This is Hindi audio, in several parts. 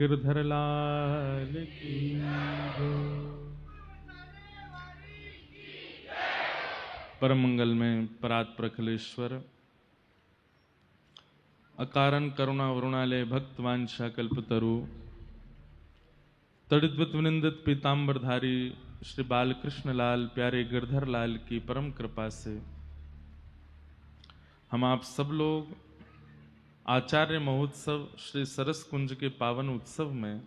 गिरधर लाल की जय। परम मंगल में परात प्रखलेश्वर अकारण करुणा वरुणालय भक्त वांछा कल्पतरु तड़िद्वत विनिंदित पीताम्बरधारी श्री बालकृष्ण लाल प्यारे गिरधर लाल की परम कृपा से हम आप सब लोग आचार्य महोत्सव श्री सरस कुंज के पावन उत्सव में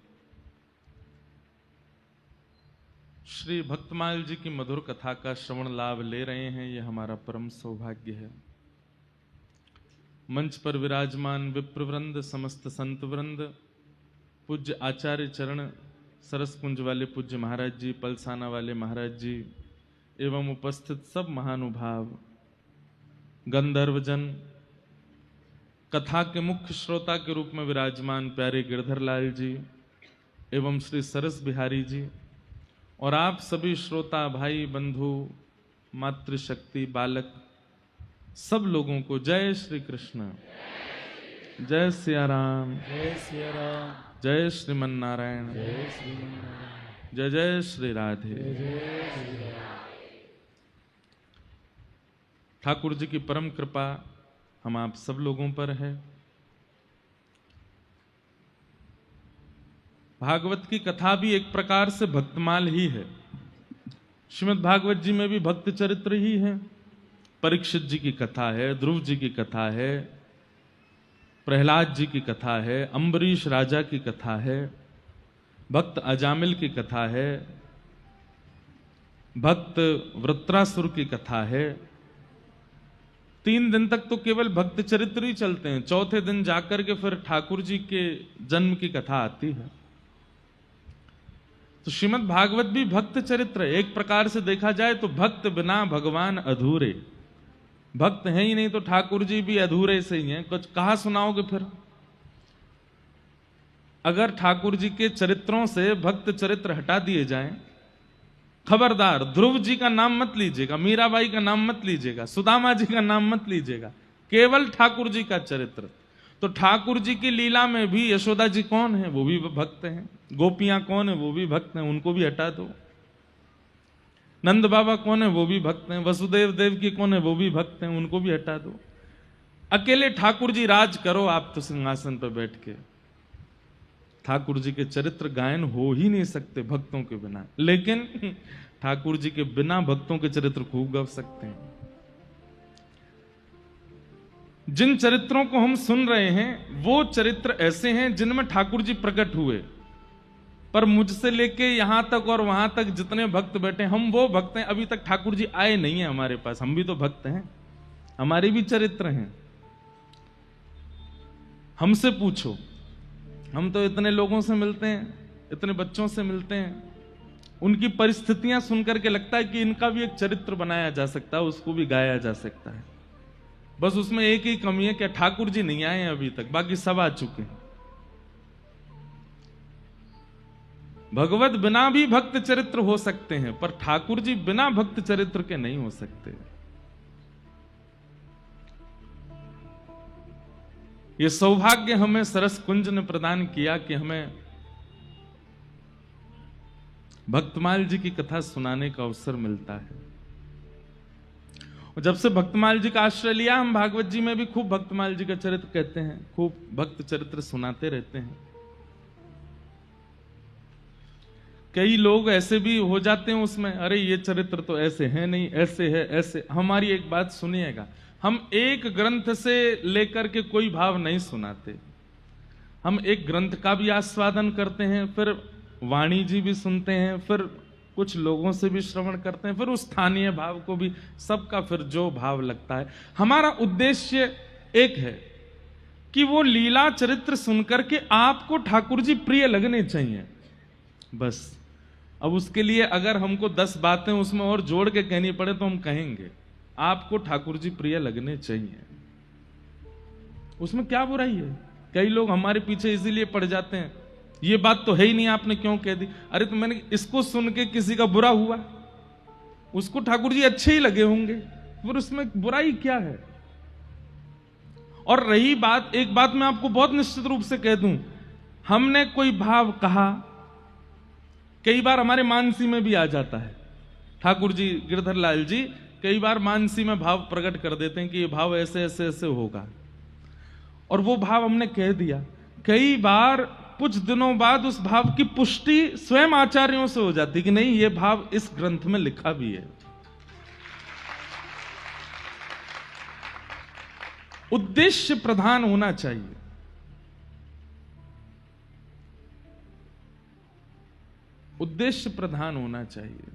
श्री भक्तमाल जी की मधुर कथा का श्रवण लाभ ले रहे हैं। यह हमारा परम सौभाग्य है। मंच पर विराजमान विप्रवृंद, समस्त संत वृंद, पूज्य आचार्य चरण सरस कुंज वाले पूज्य महाराज जी, पलसाना वाले महाराज जी एवं उपस्थित सब महानुभाव, गंधर्वजन, कथा के मुख्य श्रोता के रूप में विराजमान प्यारे गिरधर लाल जी एवं श्री सरस बिहारी जी और आप सभी श्रोता भाई बंधु मातृशक्ति बालक सब लोगों को जय श्री कृष्ण, जय सिया राम, जय सिया राम, जय श्रीमन नारायण, जय श्रीमन नारायण, जय जय श्री राधे। जय श्री राम। ठाकुर जी की परम कृपा हम आप सब लोगों पर है। भागवत की कथा भी एक प्रकार से भक्तमाल ही है। श्रीमद् भागवत जी में भी भक्त चरित्र ही है। परीक्षित जी की कथा है, ध्रुव जी की कथा है, प्रहलाद जी की कथा है, अम्बरीश राजा की कथा है, भक्त अजामिल की कथा है, भक्त वृत्रासुर की कथा है। 3 दिन तक तो केवल भक्त चरित्र ही चलते हैं। चौथे दिन जाकर के फिर ठाकुर जी के जन्म की कथा आती है। तो श्रीमद् भागवत भी भक्त चरित्र है। एक प्रकार से देखा जाए तो भक्त बिना भगवान अधूरे। भक्त है ही नहीं तो ठाकुर जी भी अधूरे से ही हैं। कुछ कहा सुनाओगे फिर? अगर ठाकुर जी के चरित्रों से भक्त चरित्र हटा दिए जाएं, खबरदार ध्रुव जी का नाम मत लीजिएगा, मीराबाई का नाम मत लीजिएगा, सुदामा जी का नाम मत लीजिएगा, केवल ठाकुर जी का चरित्र। तो ठाकुर जी की लीला में भी यशोदा जी कौन है? वो भी भक्त हैं। गोपियां कौन है? वो भी भक्त हैं, उनको भी हटा दो। नंद बाबा कौन है? वो भी भक्त हैं। वसुदेव देव की कौन है? वो भी भक्त हैं, उनको भी हटा दो। अकेले ठाकुर जी राज करो आप तो सिंहासन पर बैठ के। ठाकुर जी के चरित्र गायन हो ही नहीं सकते भक्तों के बिना, लेकिन ठाकुर जी के बिना भक्तों के चरित्र खूब गा सकते हैं। जिन चरित्रों को हम सुन रहे हैं वो चरित्र ऐसे हैं जिनमें ठाकुर जी प्रकट हुए। पर मुझसे लेके यहां तक और वहां तक जितने भक्त बैठे, हम वो भक्त हैं, अभी तक ठाकुर जी आए नहीं है हमारे पास। हम भी तो भक्त हैं, हमारे भी चरित्र हैं। हमसे पूछो, हम तो इतने लोगों से मिलते हैं, इतने बच्चों से मिलते हैं, उनकी परिस्थितियां सुनकर के लगता है कि इनका भी एक चरित्र बनाया जा सकता है, उसको भी गाया जा सकता है। बस उसमें एक ही कमी है कि ठाकुर जी नहीं आए हैं अभी तक, बाकी सब आ चुके हैं। भगवत बिना भी भक्त चरित्र हो सकते हैं, पर ठाकुर जी बिना भक्त चरित्र के नहीं हो सकते। ये सौभाग्य हमें सरस कुंज ने प्रदान किया कि हमें भक्तमाल जी की कथा सुनाने का अवसर मिलता है। और जब से भक्तमाल जी का आश्रय लिया, हम भागवत जी में भी खूब भक्तमाल जी का चरित्र कहते हैं, खूब भक्त चरित्र सुनाते रहते हैं। कई लोग ऐसे भी हो जाते हैं उसमें, अरे ये चरित्र तो ऐसे है नहीं, ऐसे है, ऐसे। हमारी एक बात सुनिएगा, हम एक ग्रंथ से लेकर के कोई भाव नहीं सुनाते। हम एक ग्रंथ का भी आस्वादन करते हैं, फिर वाणी जी भी सुनते हैं, फिर कुछ लोगों से भी श्रवण करते हैं, फिर उस स्थानीय भाव को भी, सबका फिर जो भाव लगता है। हमारा उद्देश्य एक है कि वो लीला चरित्र सुनकर के आपको ठाकुर जी प्रिय लगने चाहिए, बस। अब उसके लिए अगर हमको 10 बातें उसमें और जोड़ के कहनी पड़े तो हम कहेंगे आपको ठाकुर जी प्रिय लगने चाहिए। उसमें क्या बुराई है? कई लोग हमारे पीछे इसीलिए पड़ जाते हैं, ये बात तो है ही नहीं, आपने क्यों कह दी? अरे तो मैंने इसको सुन के किसी का बुरा हुआ, उसको ठाकुर जी अच्छे ही लगे होंगे, फिर उसमें बुराई क्या है? और रही बात, एक बात मैं आपको बहुत निश्चित रूप से कह दूं, हमने कोई भाव कहा, कई बार हमारे मानसी में भी आ जाता है। ठाकुर जी, गिरधर लाल जी कई बार मानसी में भाव प्रकट कर देते हैं कि ये भाव ऐसे ऐसे ऐसे होगा, और वो भाव हमने कह दिया। कई बार कुछ दिनों बाद उस भाव की पुष्टि स्वयं आचार्यों से हो जाती कि नहीं, ये भाव इस ग्रंथ में लिखा भी है। उद्देश्य प्रधान होना चाहिए। उद्देश्य प्रधान होना चाहिए।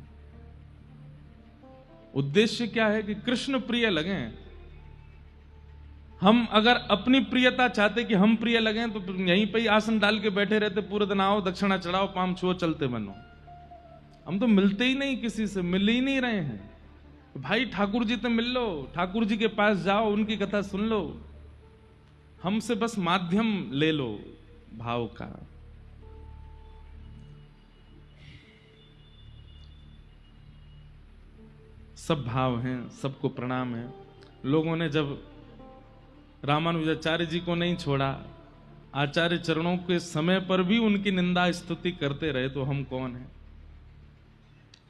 उद्देश्य क्या है कि कृष्ण प्रिय लगें। हम अगर अपनी प्रियता चाहते कि हम प्रिय लगें तो यहीं पे ही आसन डाल के बैठे रहते, पूरे दिन आओ दक्षिणा चढ़ाओ पाम छुओ चलते बनो। हम तो मिलते ही नहीं, किसी से मिल ही नहीं रहे हैं। भाई ठाकुर जी तो मिल लो, ठाकुर जी के पास जाओ, उनकी कथा सुन लो, हमसे बस माध्यम ले लो भाव का। सब भाव हैं, सबको प्रणाम है। लोगों ने जब रामानुजाचार्य जी को नहीं छोड़ा, आचार्य चरणों के समय पर भी उनकी निंदा स्तुति करते रहे, तो हम कौन हैं?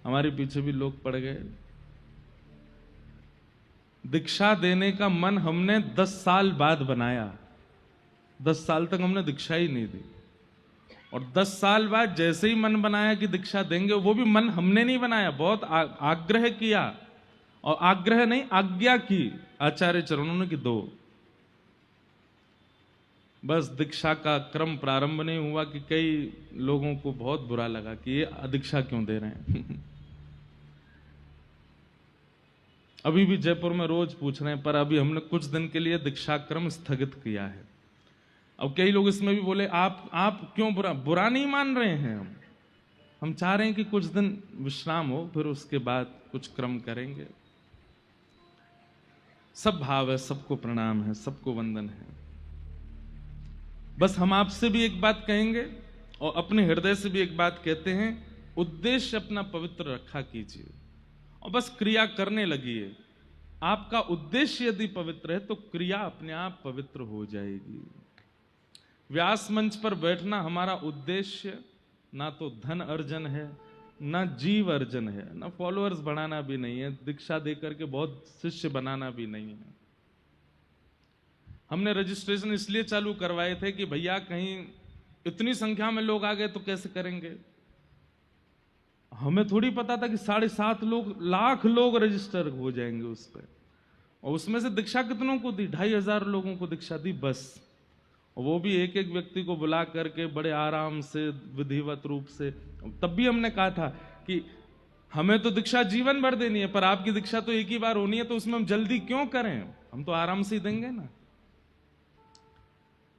हमारे पीछे भी लोग पड़ गए। दीक्षा देने का मन हमने 10 साल बाद बनाया। 10 साल तक हमने दीक्षा ही नहीं दी, और 10 साल बाद जैसे ही मन बनाया कि दीक्षा देंगे, वो भी मन हमने नहीं बनाया, बहुत आग्रह किया, और आग्रह नहीं आज्ञा की आचार्य चरणों ने कि दो। बस दीक्षा का क्रम प्रारंभ नहीं हुआ कि कई लोगों को बहुत बुरा लगा कि ये दीक्षा क्यों दे रहे हैं। अभी भी जयपुर में रोज पूछ रहे हैं, पर अभी हमने कुछ दिन के लिए दीक्षा क्रम स्थगित किया है। अब कई लोग इसमें भी बोले आप क्यों बुरा नहीं मान रहे हैं। हम चाह रहे हैं कि कुछ दिन विश्राम हो, फिर उसके बाद कुछ क्रम करेंगे। सब भाव है, सबको प्रणाम है, सबको वंदन है। बस हम आपसे भी एक बात कहेंगे और अपने हृदय से भी एक बात कहते हैं, उद्देश्य अपना पवित्र रखा कीजिए और बस क्रिया करने लगिए। आपका उद्देश्य यदि पवित्र है तो क्रिया अपने आप पवित्र हो जाएगी। व्यास मंच पर बैठना हमारा उद्देश्य ना तो धन अर्जन है, ना जीव अर्जन है, ना फॉलोअर्स बढ़ाना भी नहीं है, दीक्षा देकर के बहुत शिष्य बनाना भी नहीं है। हमने रजिस्ट्रेशन इसलिए चालू करवाए थे कि भैया कहीं इतनी संख्या में लोग आ गए तो कैसे करेंगे। हमें थोड़ी पता था कि 7.5 लाख लोग रजिस्टर हो जाएंगे उस पर, और उसमें से दीक्षा कितनों को दी? 2,500 लोगों को दीक्षा दी बस। और वो भी एक एक व्यक्ति को बुला करके बड़े आराम से विधिवत रूप से। तब भी हमने कहा था कि हमें तो दीक्षा जीवन भर देनी है, पर आपकी दीक्षा तो एक ही बार होनी है, तो उसमें हम जल्दी क्यों करें, हम तो आराम से ही देंगे ना।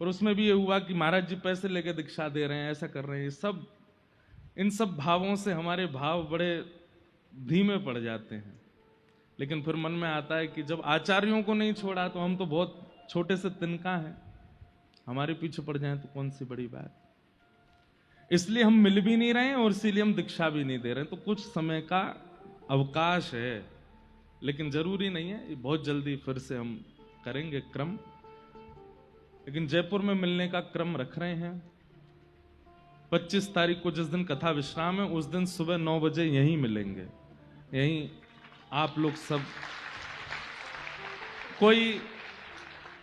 और उसमें भी ये हुआ कि महाराज जी पैसे लेके दीक्षा दे रहे हैं, ऐसा कर रहे हैं। सब इन सब भावों से हमारे भाव बड़े धीमे पड़ जाते हैं। लेकिन फिर मन में आता है कि जब आचार्यों को नहीं छोड़ा तो हम तो बहुत छोटे से तिनका हैं, हमारे पीछे पड़ जाएं तो कौन सी बड़ी बात। इसलिए हम मिल भी नहीं रहे हैं और इसीलिए हम दीक्षा भी नहीं दे रहे हैं। तो कुछ समय का अवकाश है, लेकिन जरूरी नहीं है, बहुत जल्दी फिर से हम करेंगे क्रम। लेकिन जयपुर में मिलने का क्रम रख रहे हैं। 25 तारीख को जिस दिन कथा विश्राम है, उस दिन सुबह 9 बजे यहीं मिलेंगे। यहीं आप लोग सब, कोई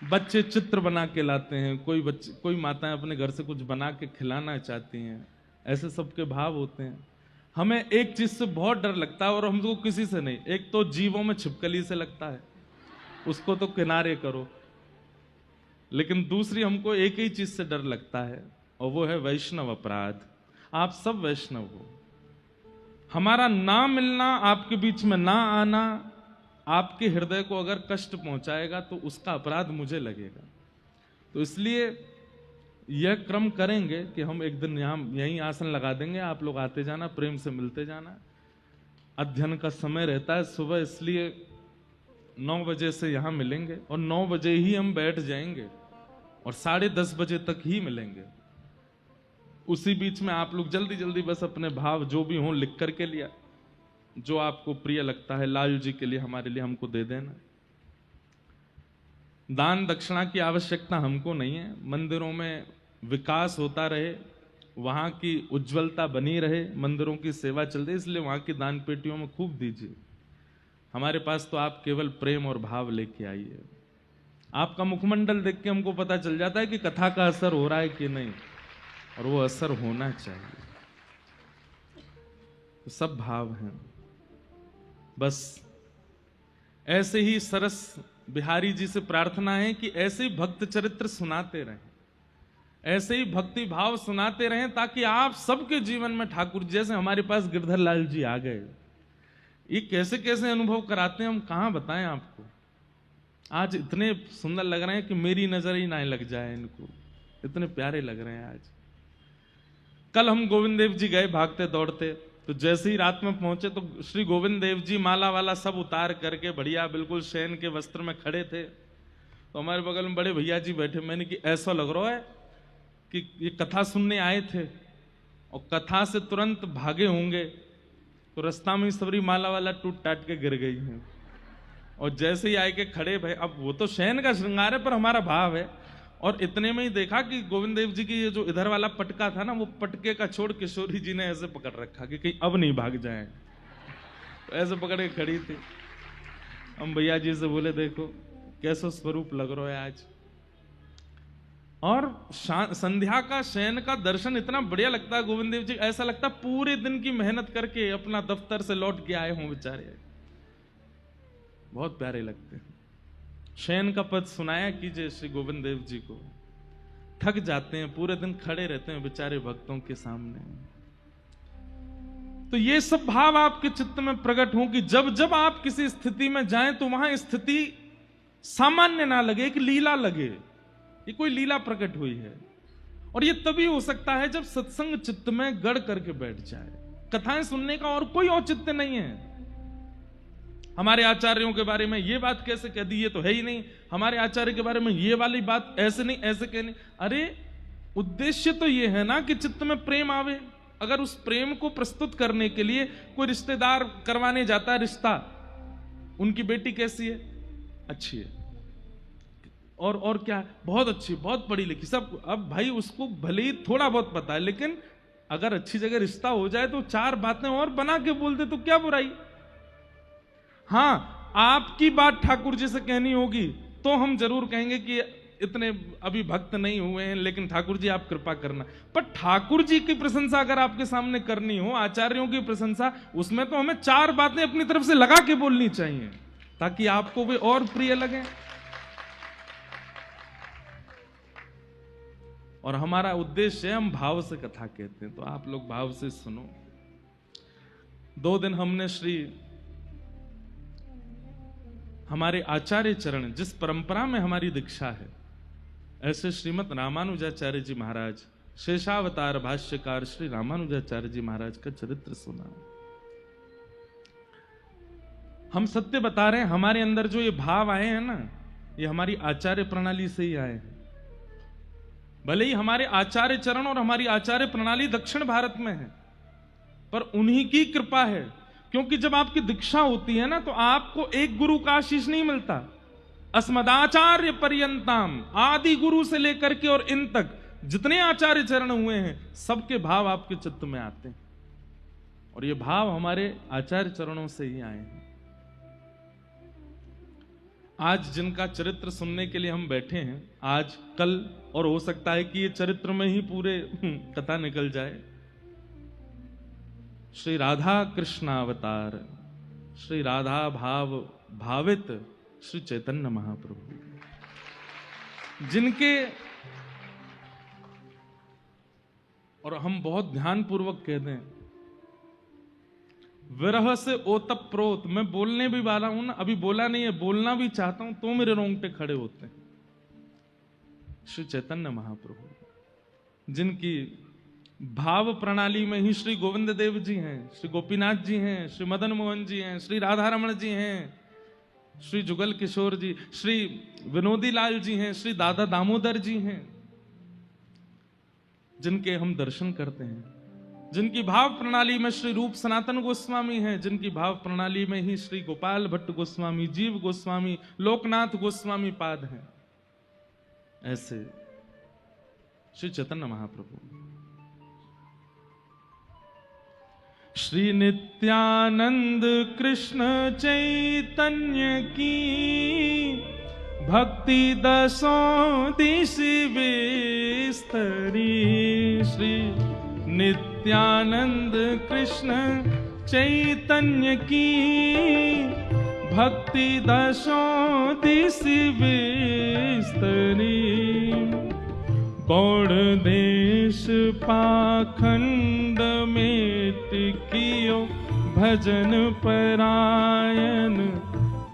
बच्चे चित्र बना के लाते हैं, कोई माताएं अपने घर से कुछ बना के खिलाना चाहती हैं, ऐसे सबके भाव होते हैं। हमें एक चीज से बहुत डर लगता है, और हमको किसी से नहीं। एक तो जीवों में छिपकली से लगता है, उसको तो किनारे करो। लेकिन दूसरी हमको एक ही चीज से डर लगता है, और वो है वैष्णव अपराध। आप सब वैष्णव हो, हमारा ना मिलना, आपके बीच में ना आना आपके हृदय को अगर कष्ट पहुंचाएगा तो उसका अपराध मुझे लगेगा। तो इसलिए यह क्रम करेंगे कि हम एक दिन यहीं आसन लगा देंगे, आप लोग आते जाना, प्रेम से मिलते जाना। अध्ययन का समय रहता है सुबह, इसलिए 9 बजे से यहां मिलेंगे, और 9 बजे ही हम बैठ जाएंगे और 10:30 बजे तक ही मिलेंगे। उसी बीच में आप लोग जल्दी जल्दी बस अपने भाव जो भी हों लिख करके लिया, जो आपको प्रिय लगता है लाल जी के लिए, हमारे लिए, हमको दे देना। दान दक्षिणा की आवश्यकता हमको नहीं है। मंदिरों में विकास होता रहे, वहां की उज्जवलता बनी रहे, मंदिरों की सेवा चल रही, इसलिए वहां की दान पेटियों में खूब दीजिए। हमारे पास तो आप केवल प्रेम और भाव लेके आइए। आपका मुखमंडल देख के हमको पता चल जाता है कि कथा का असर हो रहा है कि नहीं, और वो असर होना चाहिए। तो सब भाव हैं। बस ऐसे ही सरस बिहारी जी से प्रार्थना है कि ऐसे ही भक्त चरित्र सुनाते रहें, ऐसे ही भक्ति भाव सुनाते रहें, ताकि आप सबके जीवन में ठाकुर, जैसे हमारे पास गिरधर लाल जी आ गए, ये कैसे कैसे अनुभव कराते हैं हम कहां बताएं आपको। आज इतने सुंदर लग रहे हैं कि मेरी नजर ही ना लग जाए इनको, इतने प्यारे लग रहे हैं आज। कल हम गोविंद देव जी गए भागते दौड़ते, तो जैसे ही रात में पहुंचे तो श्री गोविंद देव जी माला वाला सब उतार करके बढ़िया बिल्कुल शयन के वस्त्र में खड़े थे। तो हमारे बगल में बड़े भैया जी बैठे। मैंने कि ऐसा लग रहा है कि ये कथा सुनने आए थे और कथा से तुरंत भागे होंगे, तो रास्ता में सबरी माला वाला टूट टाट के गिर गई है। और जैसे ही आए के खड़े भाई, अब वो तो शयन का श्रृंगार है पर हमारा भाव है। और इतने में ही देखा कि गोविंद देव जी की ये जो इधर वाला पटका था ना, वो पटके का छोड़ किशोरी जी ने ऐसे पकड़ रखा कि कहीं अब नहीं भाग जाए, तो ऐसे पकड़ के खड़ी थी। हम भैया जी से बोले देखो कैसा स्वरूप लग रहा है आज। और संध्या का शयन का दर्शन इतना बढ़िया लगता है गोविंद देव जी, ऐसा लगता है पूरे दिन की मेहनत करके अपना दफ्तर से लौट के आए हों बेचारे, बहुत प्यारे लगते हैं। शयन का पद सुनाया कीजिए श्री गोविंद देव जी को, थक जाते हैं, पूरे दिन खड़े रहते हैं बेचारे भक्तों के सामने। तो ये सब भाव आपके चित्त में प्रकट हो कि जब जब आप किसी स्थिति में जाएं तो वहां स्थिति सामान्य ना लगे, कि लीला लगे, ये कोई लीला प्रकट हुई है। और ये तभी हो सकता है जब सत्संग चित्त में गढ़ करके बैठ जाए। कथाएं सुनने का और कोई औचित्य नहीं है। हमारे आचार्यों के बारे में ये बात कैसे कह दी, ये तो है ही नहीं। हमारे आचार्य के बारे में ये वाली बात ऐसे नहीं, ऐसे कहनी। अरे उद्देश्य तो ये है ना कि चित्त में प्रेम आवे। अगर उस प्रेम को प्रस्तुत करने के लिए कोई रिश्तेदार करवाने जाता है रिश्ता, उनकी बेटी कैसी है, अच्छी है, और क्या, बहुत अच्छी, बहुत पढ़ी लिखी, सब। अब भाई उसको भले ही थोड़ा बहुत पता है, लेकिन अगर अच्छी जगह रिश्ता हो जाए तो चार बातें और बना के बोल दे तो क्या बुराई। हां, आपकी बात ठाकुर जी से कहनी होगी तो हम जरूर कहेंगे कि इतने अभी भक्त नहीं हुए हैं, लेकिन ठाकुर जी आप कृपा करना। पर ठाकुर जी की प्रशंसा अगर आपके सामने करनी हो, आचार्यों की प्रशंसा, उसमें तो हमें चार बातें अपनी तरफ से लगा के बोलनी चाहिए, ताकि आपको वे और प्रिय लगे। और हमारा उद्देश्य है, हम भाव से कथा कहते हैं, तो आप लोग भाव से सुनो। 2 दिन हमने हमारे आचार्य चरण, जिस परंपरा में हमारी दीक्षा है, ऐसे श्रीमद रामानुजाचार्य जी महाराज, शेषावतार भाष्यकार श्री रामानुजाचार्य जी महाराज का चरित्र सुना। हम सत्य बता रहे हैं, हमारे अंदर जो ये भाव आए हैं ना, ये हमारी आचार्य प्रणाली से ही आए हैं। भले ही हमारे आचार्य चरण और हमारी आचार्य प्रणाली दक्षिण भारत में है, पर उन्हीं की कृपा है। क्योंकि जब आपकी दीक्षा होती है ना, तो आपको एक गुरु का आशीष नहीं मिलता। अस्मदाचार्य पर्यंताम, आदि गुरु से लेकर के और इन तक जितने आचार्य चरण हुए हैं, सबके भाव आपके चित्त में आते हैं। और ये भाव हमारे आचार्य चरणों से ही आए हैं। आज जिनका चरित्र सुनने के लिए हम बैठे हैं, आज कल, और हो सकता है कि ये चरित्र में ही पूरे कथा निकल जाए। श्री राधा कृष्णावतार, श्री राधा भाव भावित श्री चैतन्य महाप्रभु, जिनके, और हम बहुत ध्यान पूर्वक कहते हैं, विरह से ओतप प्रोत, मैं बोलने भी वाला हूं ना, अभी बोला नहीं है, बोलना भी चाहता हूं तो मेरे रोंगटे खड़े होते हैं। श्री चैतन्य महाप्रभु, जिनकी भाव प्रणाली में ही श्री गोविंद देव जी हैं, श्री गोपीनाथ जी हैं, श्री मदन मोहन जी हैं, श्री राधा रमण जी हैं, श्री जुगल किशोर जी, श्री विनोदी लाल जी हैं, श्री दादा दामोदर जी हैं, जिनके हम दर्शन करते हैं। जिनकी भाव प्रणाली में श्री रूप सनातन गोस्वामी हैं, जिनकी भाव प्रणाली में ही श्री गोपाल भट्ट गोस्वामी, जीव गोस्वामी, लोकनाथ गोस्वामी पाद हैं। ऐसे श्री चैतन्य महाप्रभु। श्री नित्यानंद कृष्ण चैतन्य की भक्ति दसों दिश विस्तरी। श्री नित्यानंद कृष्ण चैतन्य की भक्ति दसों दिश विस्तरी। गौड़ देश पाखंड में टिकियो भजन परायण।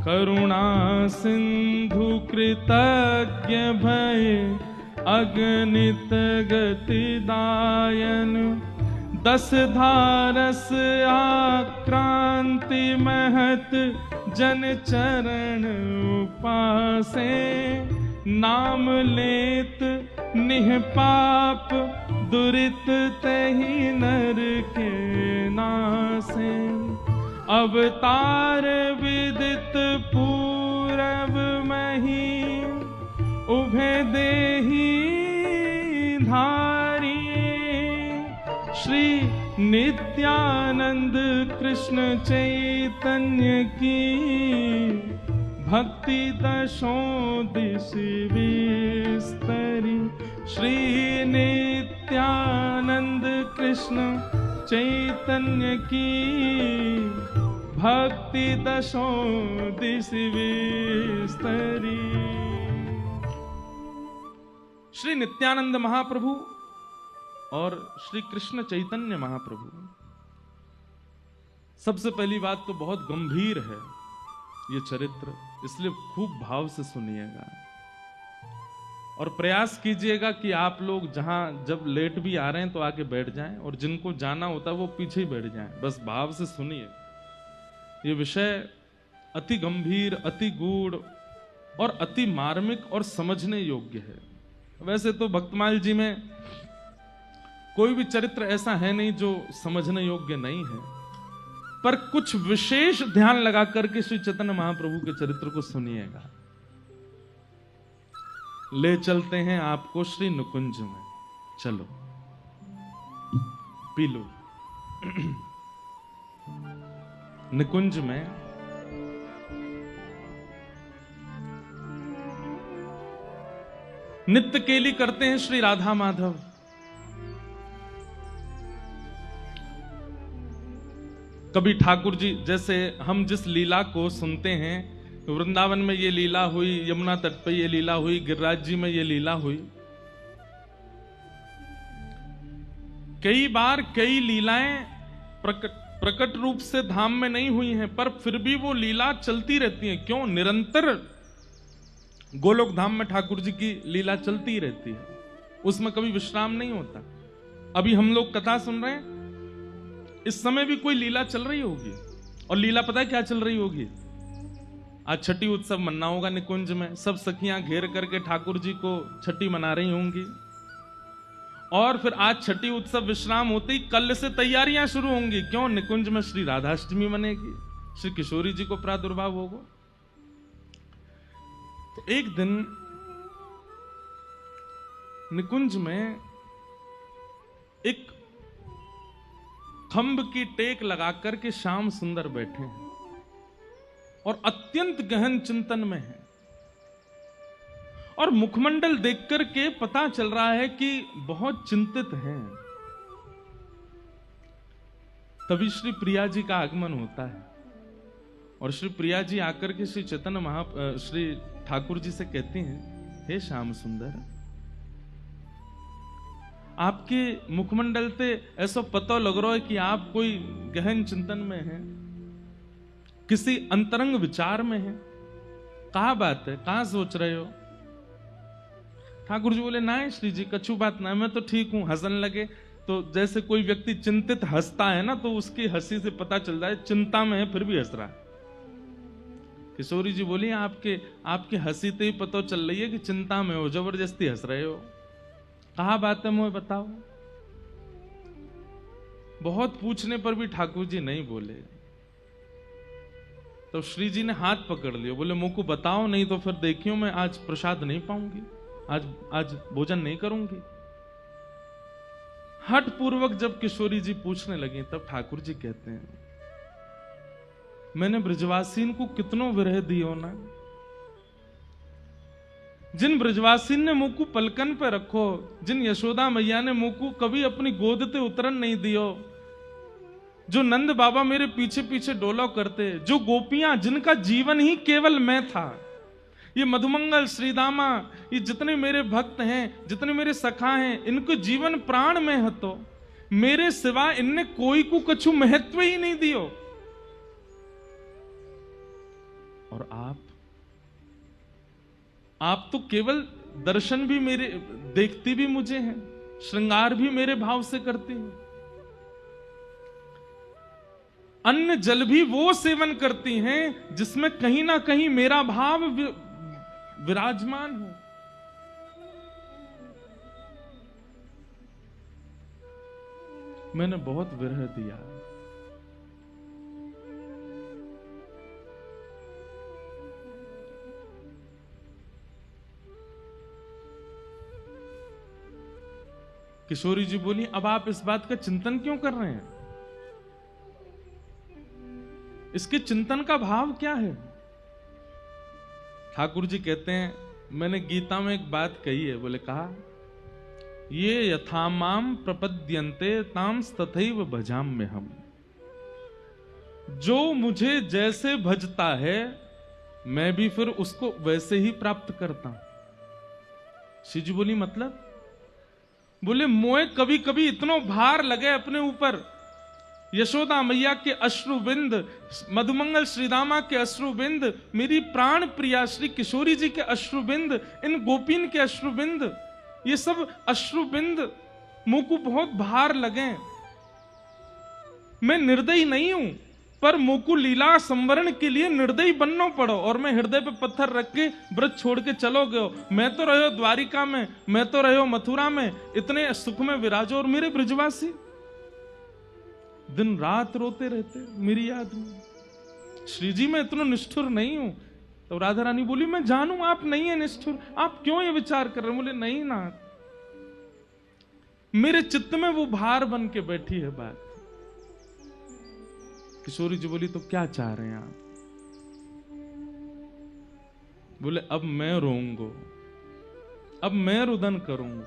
करुणा सिंधु कृतज्ञ भय अगणित गति दायन। दस धारस आक्रांति महत जन चरण उपासे। नाम लेत निह पाप दुरित तहि नर के नासे। अवतार विदित पूरब मही उभे देही धारी। श्री नित्यानंद कृष्ण चैतन्य की भक्ति दसों दिश विस्तरी। श्री नित्यानंद कृष्ण चैतन्य की भक्ति दसों दिश विस्तरी। श्री नित्यानंद महाप्रभु और श्री कृष्ण चैतन्य महाप्रभु। सबसे पहली बात तो बहुत गंभीर है ये चरित्र, इसलिए खूब भाव से सुनिएगा और प्रयास कीजिएगा कि आप लोग जहां जब लेट भी आ रहे हैं तो आके बैठ जाएं और जिनको जाना होता है वो पीछे ही बैठ जाएं। बस भाव से सुनिए। ये विषय अति गंभीर, अति गूढ़ और अति मार्मिक और समझने योग्य है। वैसे तो भक्तमाल जी में कोई भी चरित्र ऐसा है नहीं जो समझने योग्य नहीं है, पर कुछ विशेष ध्यान लगा करके श्री चैतन्य महाप्रभु के चरित्र को सुनिएगा। ले चलते हैं आपको श्री निकुंज में। चलो पी लो। निकुंज में नित्य केली करते हैं श्री राधा माधव। कभी ठाकुर जी, जैसे हम जिस लीला को सुनते हैं, वृंदावन में ये लीला हुई, यमुना तट पे ये लीला हुई, गिरिराज जी में ये लीला हुई। कई बार कई लीलाएं प्रकट रूप से धाम में नहीं हुई हैं, पर फिर भी वो लीला चलती रहती है। क्यों? निरंतर गोलोक धाम में ठाकुर जी की लीला चलती रहती है, उसमें कभी विश्राम नहीं होता। अभी हम लोग कथा सुन रहे हैं, इस समय भी कोई लीला चल रही होगी। और लीला पता है क्या चल रही होगी? आज छठी उत्सव मनाना होगा निकुंज में, सब सखियां घेर करके ठाकुर जी को छठी मना रही होंगी। और फिर आज छठी उत्सव विश्राम होते ही कल से तैयारियां शुरू होंगी। क्यों? निकुंज में श्री राधाष्टमी मनेगी, श्री किशोरी जी को प्रादुर्भाव होगा। तो एक दिन निकुंज में एक खंभ की टेक लगाकर के श्याम सुंदर बैठे हैं और अत्यंत गहन चिंतन में हैं। और मुखमंडल देख करके पता चल रहा है कि बहुत चिंतित हैं। तभी श्री प्रिया जी का आगमन होता है और श्री प्रिया जी आकर के श्री चैतन्य श्री ठाकुर जी से कहती हैं, हे श्याम सुंदर, आपके मुखमंडल से ऐसा पता लग रहा है कि आप कोई गहन चिंतन में हैं, किसी अंतरंग विचार में हैं। कहा बात है, कहां सोच रहे हो? ठाकुर जी बोले, ना श्री जी, कछु बात ना, मैं तो ठीक हूं। हंसने लगे। तो जैसे कोई व्यक्ति चिंतित हंसता है ना, तो उसकी हंसी से पता चल जाए चिंता में है फिर भी हंस रहा है। किशोरी जी बोली, आपकी हंसी से ही पता चल रही है कि चिंता में हो, जबरदस्ती हंस रहे हो। कहा बात है, मुझे बताओ। बहुत पूछने पर भी ठाकुर जी नहीं बोले। तो श्री जी ने हाथ पकड़ लिया, बोले मुझ को बताओ, नहीं तो फिर देखियो मैं आज प्रसाद नहीं पाऊंगी, आज भोजन नहीं करूंगी। हठ पूर्वक जब किशोरी जी पूछने लगी तब ठाकुर जी कहते हैं, मैंने ब्रजवासीन को कितनो विरह दियो ना। जिन ब्रजवासीन ने मुंह को पलकन पे रखो, जिन यशोदा मैया ने मुंह को कभी अपनी गोद ते उतरन नहीं दियो, जो नंद बाबा मेरे पीछे पीछे डोलो करते, जो गोपियां जिनका जीवन ही केवल मैं था, ये मधुमंगल श्रीदामा, ये जितने मेरे भक्त हैं, जितने मेरे सखा हैं, इनको जीवन प्राण में हतो, मेरे सिवा इनने कोई को कछु महत्व ही नहीं दियो। और आप तो केवल दर्शन भी मेरे, देखती भी मुझे हैं, श्रृंगार भी मेरे भाव से करती हैं, अन्न जल भी वो सेवन करती हैं जिसमें कहीं ना कहीं मेरा भाव विराजमान हो। मैंने बहुत विरह दिया। किशोरी जी बोली, अब आप इस बात का चिंतन क्यों कर रहे हैं? इसके चिंतन का भाव क्या है? ठाकुर जी कहते हैं, मैंने गीता में एक बात कही है, बोले कहा, ये यथामाम प्रपद्यन्ते ताम तथैव भजाम में हम। जो मुझे जैसे भजता है मैं भी फिर उसको वैसे ही प्राप्त करता हूं। शिव जी बोली मतलब? बोले मोए कभी कभी इतना भार लगे अपने ऊपर, यशोदा मैया के अश्रुबिंद, मधुमंगल श्रीदामा के अश्रुबिंद, मेरी प्राण प्रिया श्री किशोरी जी के अश्रुबिंद, इन गोपीन के अश्रुबिंद, ये सब अश्रुबिंद मुंह को बहुत भार लगे। मैं निर्दयी नहीं हूं, पर मुंह को लीला संवरण के लिए निर्दयी बनना पड़ो, और मैं हृदय पे पत्थर रख के व्रत छोड़ के चलो गयो। मैं तो रहो द्वारिका में, मैं तो रहो मथुरा में, इतने सुख में विराजो, और मेरे ब्रजवासी दिन रात रोते रहते मेरी याद में। श्री जी मैं इतना निष्ठुर नहीं हूं। तो राधा रानी बोली, मैं जानू आप नहीं है निष्ठुर, आप क्यों ये विचार कर रहे हैं? बोले नहीं ना, मेरे चित्त में वो भार बन के बैठी है बात। किशोरी जी बोली, तो क्या चाह रहे हैं आप? बोले अब मैं रोऊंगा, अब मैं रुदन करूंगा,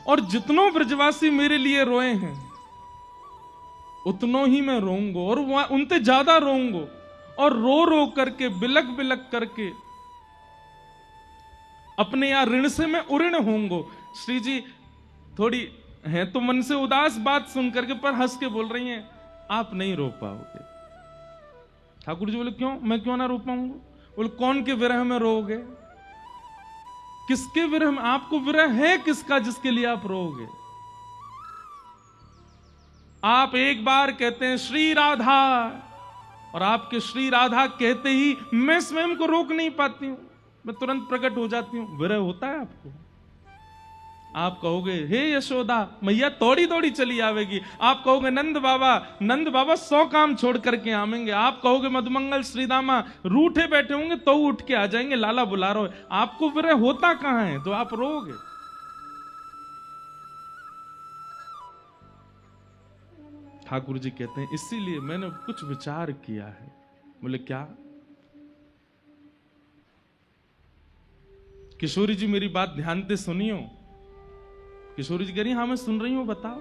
और जितनों ब्रजवासी मेरे लिए रोए हैं उतनों ही मैं रोऊंगा, और उनसे ज्यादा रोऊंगा, और रो रो करके बिलक बिलक करके अपने यहां ऋण से मैं उऋण होऊंगा। श्री जी थोड़ी हैं तो मन से उदास बात सुन करके, पर हंस के बोल रही हैं, आप नहीं रो पाओगे। ठाकुर जी बोले क्यों, मैं क्यों ना रो पाऊंगा? बोले कौन के विरह में रोओगे? किसके विरह में? आपको विरह है किसका जिसके लिए आप रोओगे? आप एक बार कहते हैं श्री राधा, और आपके श्री राधा कहते ही मैं स्वयं को रोक नहीं पाती हूं, मैं तुरंत प्रकट हो जाती हूं। विरह होता है आपको? आप कहोगे हे यशोदा मैया तोड़ी तोड़ी चली आवेगी, आप कहोगे नंद बाबा 100 काम छोड़ करके आवेंगे, आप कहोगे मधुमंगल श्रीदामा रूठे बैठे होंगे तो उठ के आ जाएंगे, लाला बुला रहे हो। आपको विरह होता कहां है तो आप रोओगे? ठाकुर जी कहते हैं इसीलिए मैंने कुछ विचार किया है। बोले क्या? किशोरी जी मेरी बात ध्यान से सुनियो। किशोरी जी कह रही हाँ मैं सुन रही हूं, बताओ।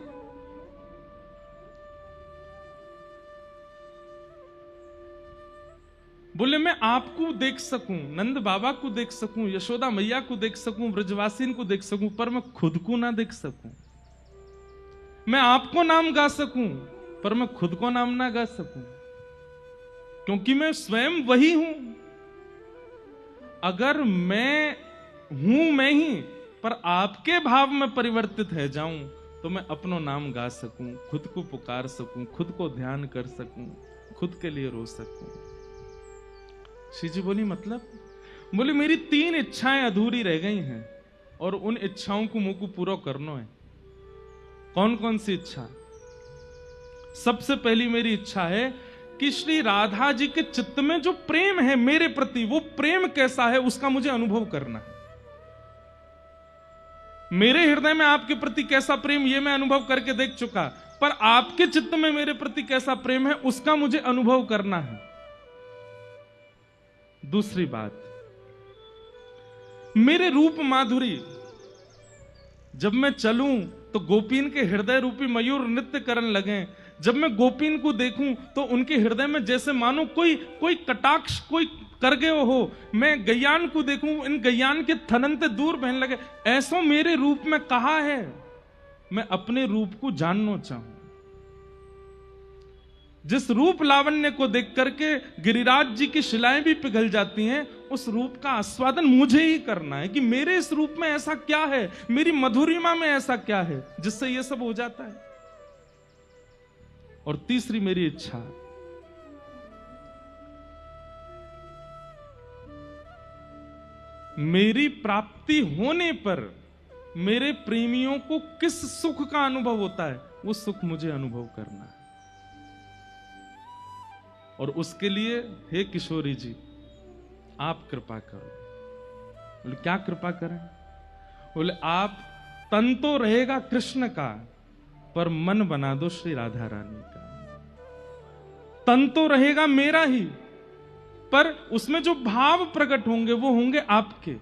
बोले मैं आपको देख सकूं, नंद बाबा को देख सकूं, यशोदा मैया को देख सकूं, ब्रजवासीन को देख सकूं, पर मैं खुद को ना देख सकूं। मैं आपको नाम गा सकूं पर मैं खुद को नाम ना गा सकूं, क्योंकि मैं स्वयं वही हूं। अगर मैं हूं मैं ही पर आपके भाव में परिवर्तित है जाऊं तो मैं अपनो नाम गा सकूं, खुद को पुकार सकूं, खुद को ध्यान कर सकूं, खुद के लिए रो सकूं। श्री जी बोली मतलब? बोली मेरी 3 इच्छाएं अधूरी रह गई हैं और उन इच्छाओं को मुझको पूरा करना है। कौन कौन सी इच्छा? सबसे पहली मेरी इच्छा है कि श्री राधा जी के चित्त में जो प्रेम है मेरे प्रति, वो प्रेम कैसा है उसका मुझे अनुभव करना है। मेरे हृदय में आपके प्रति कैसा प्रेम ये मैं अनुभव करके देख चुका, पर आपके चित्त में मेरे प्रति कैसा प्रेम है उसका मुझे अनुभव करना है। दूसरी बात, मेरे रूप माधुरी, जब मैं चलूं तो गोपीन के हृदय रूपी मयूर नृत्य करने लगे। जब मैं गोपीन को देखूं तो उनके हृदय में जैसे मानो कोई कटाक्ष कोई कर गए हो। मैं गैयान को देखूं, इन गैयान के थननते दूर बहने लगे। ऐसो मेरे रूप में कहा है, मैं अपने रूप को जानना चाहूं। जिस रूप लावण्य को देख करके गिरिराज जी की शिलाएं भी पिघल जाती हैं, उस रूप का आस्वादन मुझे ही करना है कि मेरे इस रूप में ऐसा क्या है, मेरी मधुरिमा में ऐसा क्या है जिससे ये सब हो जाता है। और तीसरी मेरी इच्छा, मेरी प्राप्ति होने पर मेरे प्रेमियों को किस सुख का अनुभव होता है, वो सुख मुझे अनुभव करना है। और उसके लिए हे किशोरी जी, आप कृपा करो। बोले क्या कृपा करें? बोले आप तन तो रहेगा कृष्ण का, पर मन बना दो श्री राधा रानी का। तन तो रहेगा मेरा ही, पर उसमें जो भाव प्रकट होंगे वो होंगे आपके।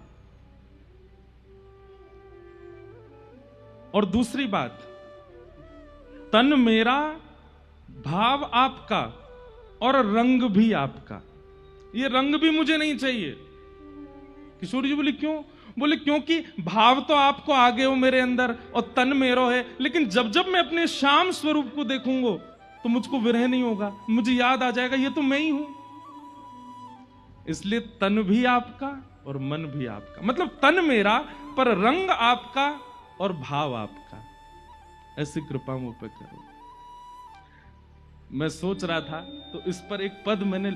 और दूसरी बात, तन मेरा, भाव आपका और रंग भी आपका। ये रंग भी मुझे नहीं चाहिए। किशोर जी बोले क्यों? बोले क्योंकि भाव तो आपको आ गए हो मेरे अंदर और तन मेरो है, लेकिन जब जब मैं अपने श्याम स्वरूप को देखूंगा तो मुझको विरह नहीं होगा, मुझे याद आ जाएगा ये तो मैं ही हूं। इसलिए तन भी आपका और मन भी आपका, मतलब तन मेरा पर रंग आपका और भाव आपका। ऐसी कृपा मुझ पे करो। मैं सोच रहा था तो इस पर एक पद मैंने